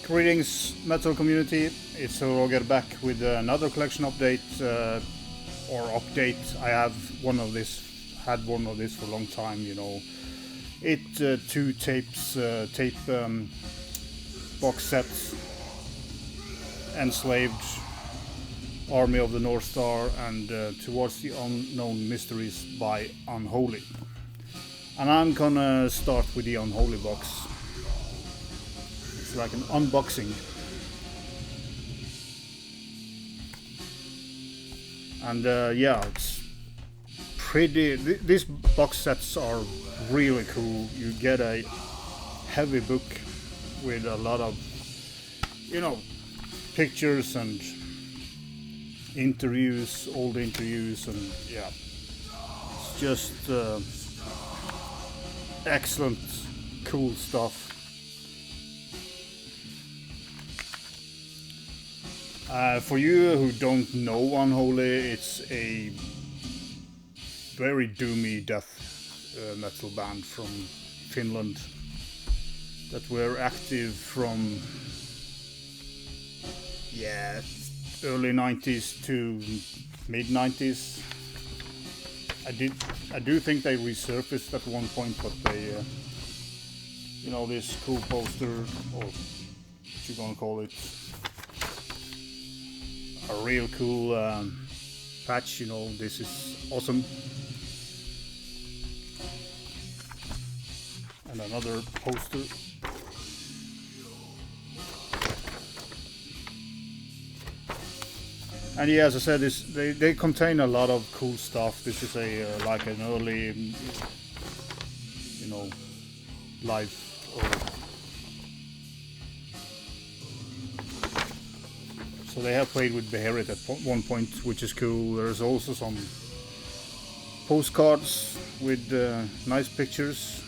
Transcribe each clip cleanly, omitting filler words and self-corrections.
Greetings, metal community. It's Roger back with another collection update or update. I have had one of this for a long time. You know, two tape box sets: Enslaved, Army of the North Star, and Towards the Unknown Mysteries by Unholy. And I'm gonna start with the Unholy box. It's like an unboxing. And yeah, it's pretty. These box sets are really cool. You get a heavy book with a lot of, pictures and interviews, old interviews, and yeah, it's just excellent, cool stuff. For you who don't know Unholy, it's a very doomy death metal band from Finland that were active from early 90s to mid 90s. I do think they resurfaced at one point, but they this cool poster, or what you gonna call it, a real cool patch. This is awesome. And another poster. And yeah, as I said, they contain a lot of cool stuff. This is like an early, live. So they have played with Beherit at one point, which is cool. There's also some postcards with nice pictures.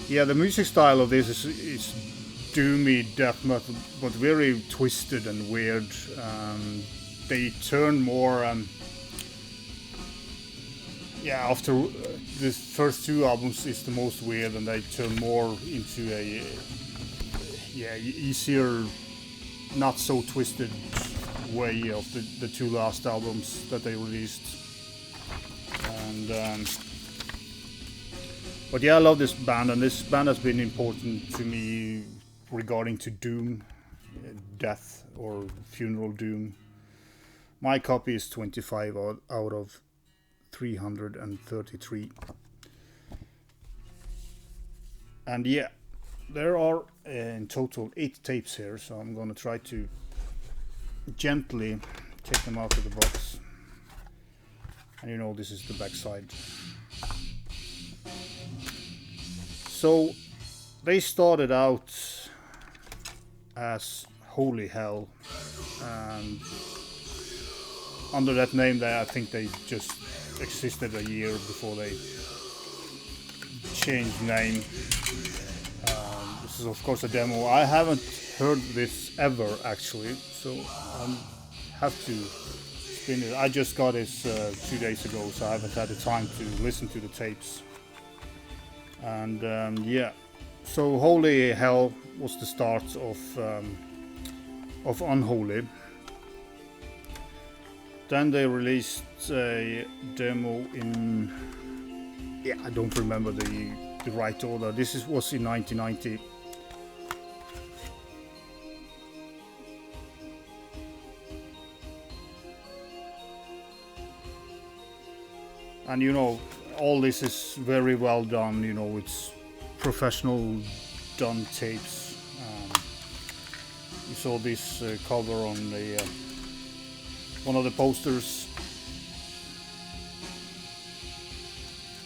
Yeah, the music style of this is doomy death metal, but very twisted and weird. They turn more, after the first two albums is the most weird, and they turn more into a easier, not so twisted way of the two last albums that they released. And but yeah, I love this band, and this band has been important to me regarding to doom, death, or funeral doom. My copy is 25 out of 333. And yeah, there are in total 8 tapes here, so I'm gonna try to gently take them out of the box. And this is the back side. So they started out as Holy Hell, and under that name I think they just existed a year before they changed name. This is of course a demo. I haven't heard this ever actually, so I have to spin it. I just got this 2 days ago, so I haven't had the time to listen to the tapes. And so Holy Hell was the start of Unholy. Then they released a demo in, I don't remember the right order. This was in 1990. And all this is very well done. It's professional done tapes. You saw this cover on the one of the posters,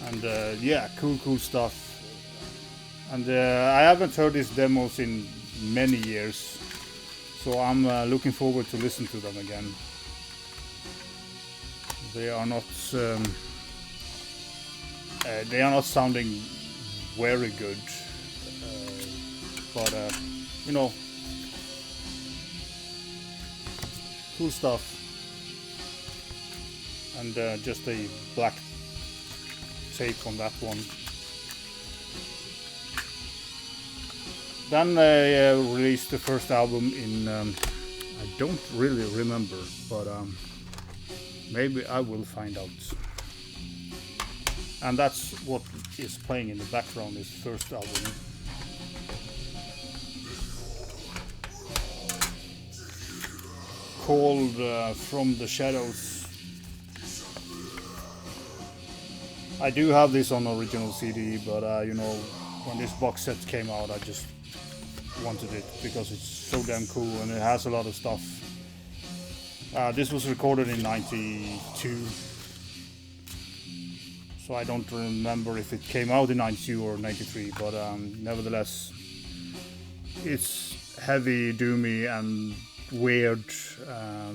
and cool stuff. And I haven't heard these demos in many years, so I'm looking forward to listen to them again. They are not sounding very good, but cool stuff. And just a black tape on that one. Then they released the first album in, I don't really remember, but maybe I will find out. And that's what is playing in the background, is first album. Called From the Shadows. I do have this on original CD, but you know, when this box set came out, I just wanted it because it's so damn cool and it has a lot of stuff. This was recorded in '92, so I don't remember if it came out in '92 or '93, but nevertheless, it's heavy, doomy, and weird.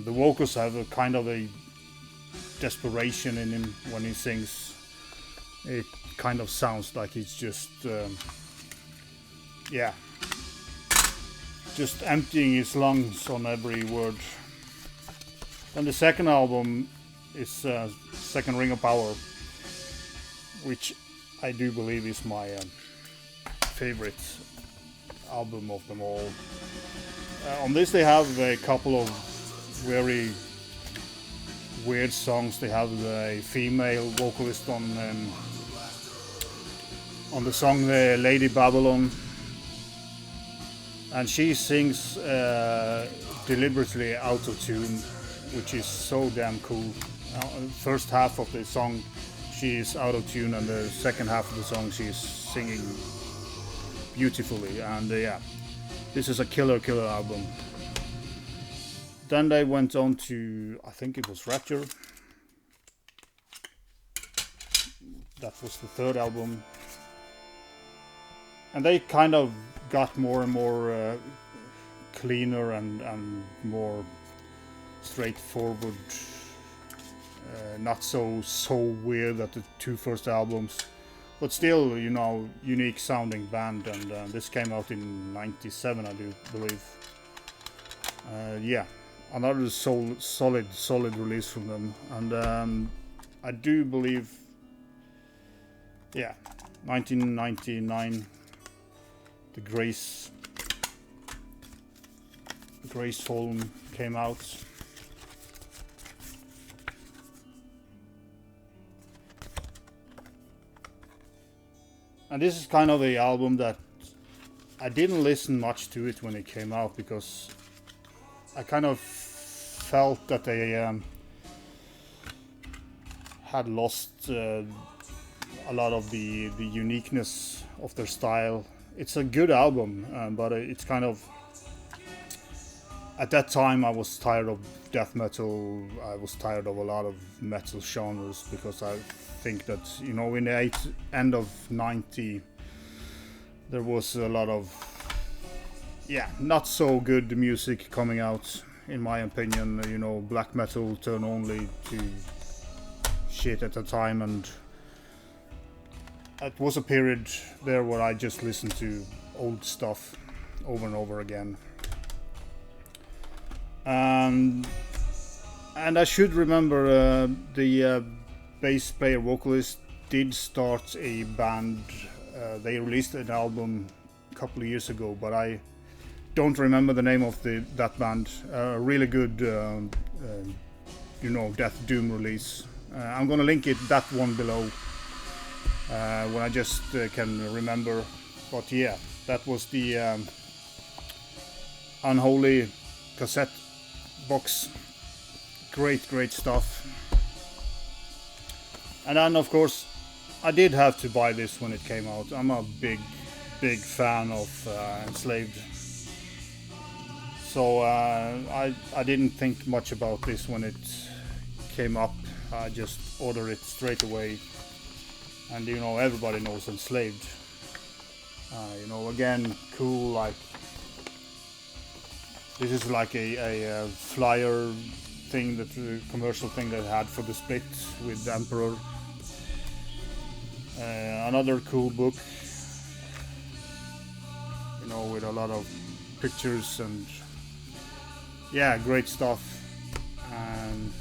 The vocals have a kind of a desperation in him when he sings. It kind of sounds like he's just, yeah, just emptying his lungs on every word. And the second album is Second Ring of Power, which I do believe is my favorite album of them all. On this they have a couple of very weird songs. They have a female vocalist on the song The Lady Babylon, and she sings deliberately out of tune, which is so damn cool. First half of the song she is out of tune, and the second half of the song she is singing beautifully, and yeah, this is a killer album. Then they went on to, I think it was Rapture. That was the third album. And they kind of got more and more cleaner and more straightforward. Not so weird at the two first albums. But still, you know, unique sounding band. And this came out in '97, I do believe. Yeah, another solid release from them. And I do believe, yeah, 1999. The Grace Fallen came out. And this is kind of a album that I didn't listen much to it when it came out, because I kind of felt that they had lost a lot of the uniqueness of their style. It's a good album, but it's kind of, at that time I was tired of death metal. I was tired of a lot of metal genres, because I think that, you know, in the end of '90 there was a lot of, yeah, not so good music coming out, in my opinion. You know, black metal turned only to shit at the time, and it was a period there where I just listened to old stuff over and over again. And I should remember the bass player vocalist did start a band. They released an album a couple of years ago, but I don't remember the name of that band. Really good, you know, death doom release. I'm gonna link that one below. When I just can remember. But yeah, that was the Unholy cassette box. Great stuff. And then of course I did have to buy this when it came out. I'm a big fan of Enslaved. So I didn't think much about this when it came up. I just ordered it straight away. And you know, everybody knows Enslaved. You know, again, cool, like, this is like a flyer thing, that commercial thing they had for the split with Emperor. Another cool book, you know, with a lot of pictures and, yeah, great stuff. And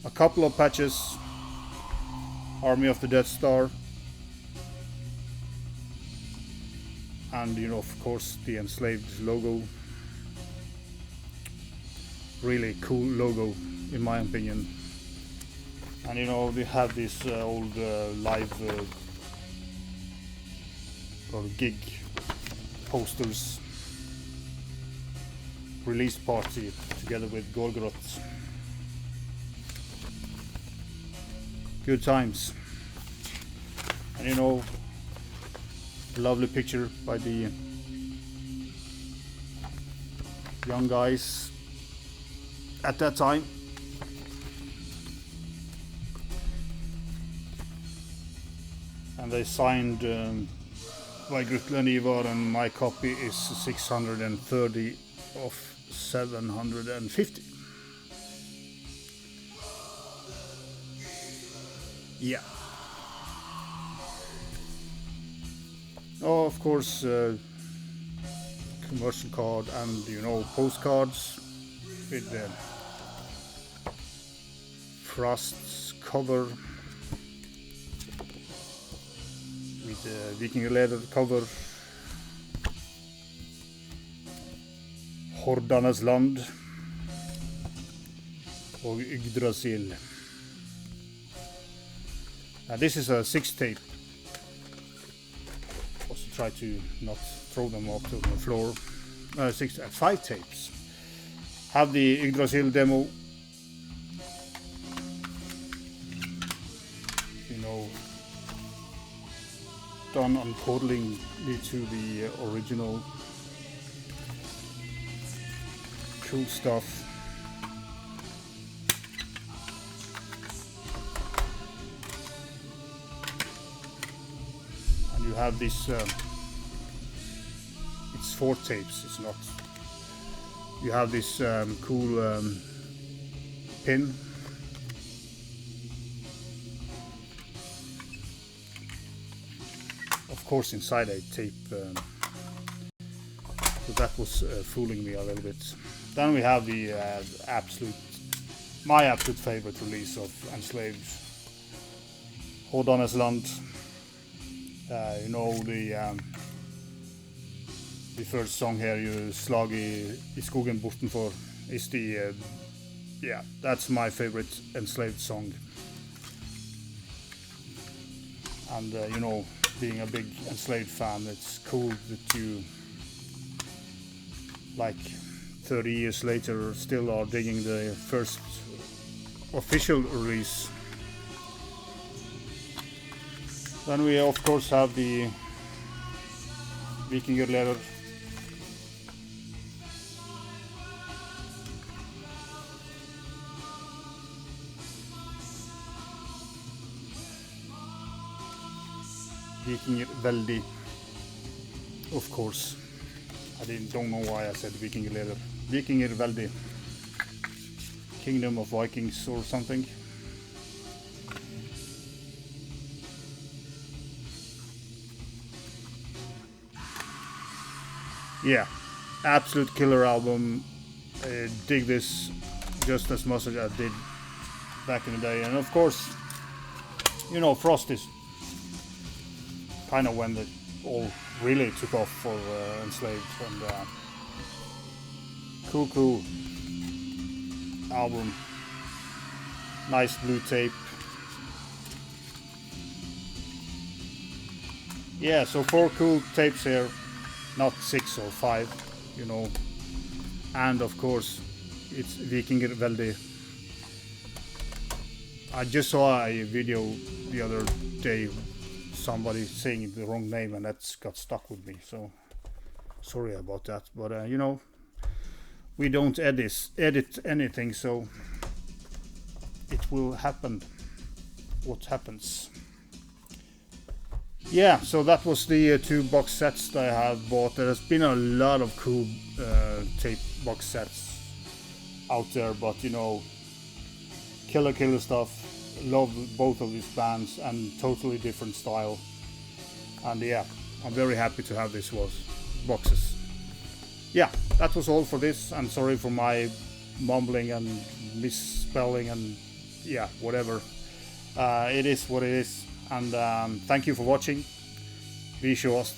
a couple of patches, Army of the Death Star. and you know, of course, the Enslaved logo. Really cool logo in my opinion. And you know, they have these old live or gig posters, release party together with Gorgoroth. Good times. And you know, lovely picture by the young guys at that time. And they signed by Grutle Ivar, and my copy is 630 of 750. Yeah. Oh, of course, commercial card and you know, postcards with the Frost's cover, with the Viking leather cover, Hordanes land och Yggdrasil. This is a 6 tape. Also try to not throw them off to the floor. 5 tapes. Have the Yggdrasil demo. You know, done accordingly to the original. Cool stuff. And you have this. It's 4 tapes. It's not. You have this cool pin. Of course, inside a tape. So that was fooling me a little bit. Then we have the my absolute favorite release of Enslaved, Hordanes land. You know, the first song here, Slaget I Skogen, Bortenfor, is the yeah, that's my favorite Enslaved song. And you know, being a big Enslaved fan, it's cool that you, like 30 years later, still are digging the first official release. Then we of course have the Viking leather. Viking veldig, of course. Don't know why I said Viking leather. Viking veldig. Kingdom of Vikings or something. Yeah, absolute killer album. I dig this just as much as I did back in the day. And of course, you know, Frost is kind of when it all really took off for Enslaved. And cool album. Nice blue tape. Yeah, so 4 cool tapes here. Not 6 or 5, you know. And of course, it's Viking veldig. I just saw a video the other day, somebody saying the wrong name, and that's got stuck with me. So sorry about that. But you know, we don't edit anything, so it will happen. What happens? Yeah, so that was the 2 box sets that I have bought. There's been a lot of cool tape box sets out there, but you know, killer stuff. Love both of these bands and totally different style. And yeah, I'm very happy to have these boxes. Yeah, that was all for this. I'm sorry for my mumbling and misspelling and yeah, whatever. It is what it is. And thank you for watching. Vi kjøres.